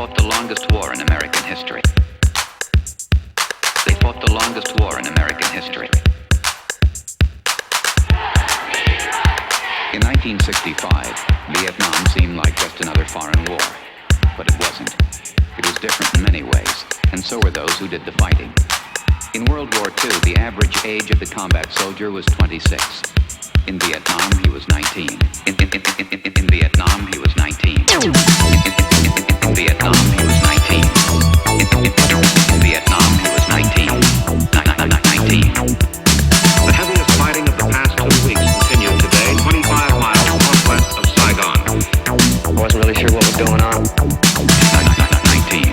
fought the longest war in American history. They fought the longest war in American history. In 1965, Vietnam seemed like just another foreign war, but it wasn't. It was different in many ways, and so were those who did the fighting. In World War II, the average age of the combat soldier was 26. In Vietnam, he was 19. In Vietnam, he was 19. In Vietnam, he was 19. In Vietnam, he was 19. 19. The heaviest fighting of the past 2 weeks continued today, 25 miles northwest of Saigon. I wasn't really sure what was going on. 19.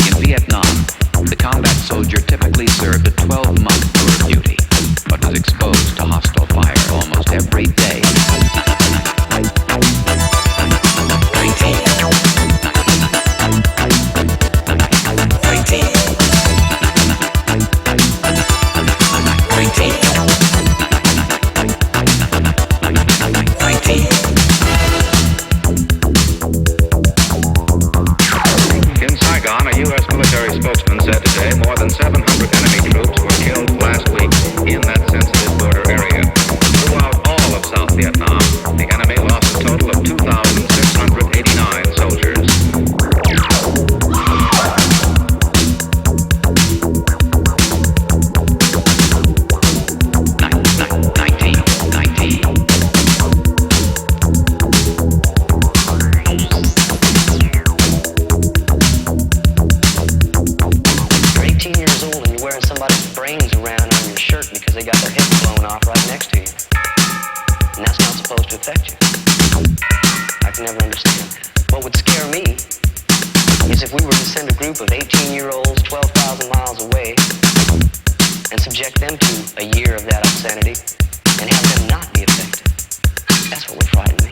In Vietnam, the combat soldier typically served a 12-month tour of duty, but was exposed to hostile fire almost every day. 19. In Saigon, a U.S. military spokesman said today more than 700 enemy troops were killed last week in that sensitive border area. Throughout all of South Vietnam, the enemy lost a total of 2,689 soldiers. Somebody's brains around on your shirt because they got their head blown off right next to you. And that's not supposed to affect you. I can never understand that. What would scare me is if we were to send a group of 18-year-olds 12,000 miles away and subject them to a year of that obscenity and have them not be affected. That's what would frighten me.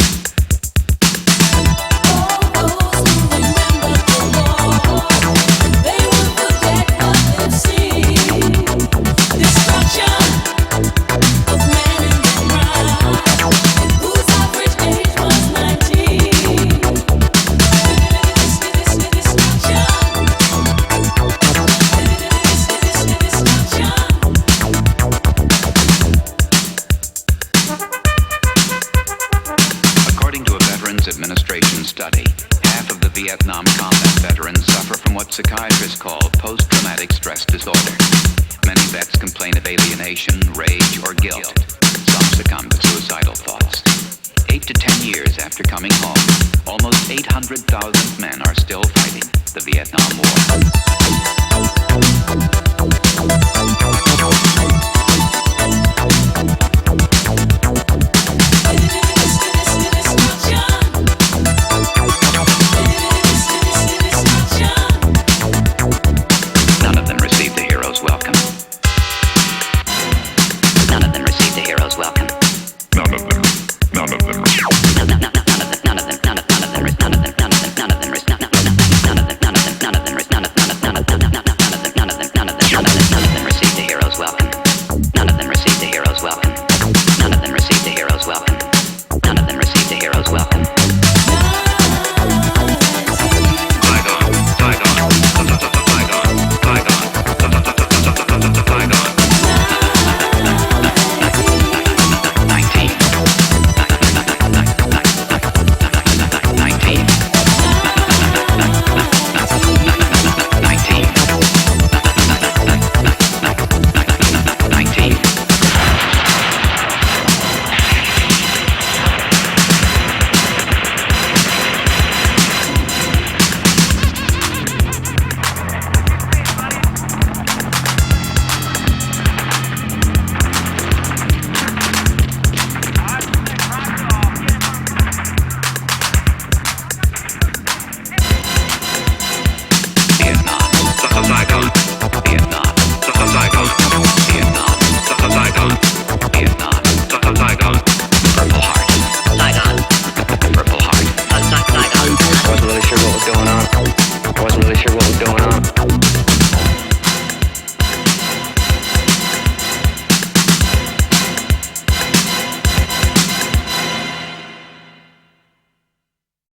Administration study, half of the Vietnam combat veterans suffer from what psychiatrists call post-traumatic stress disorder. Many vets complain of alienation, rage, or guilt. Some succumb to suicidal thoughts. 8 to 10 years after coming home, almost 800,000 men are still fighting the Vietnam War.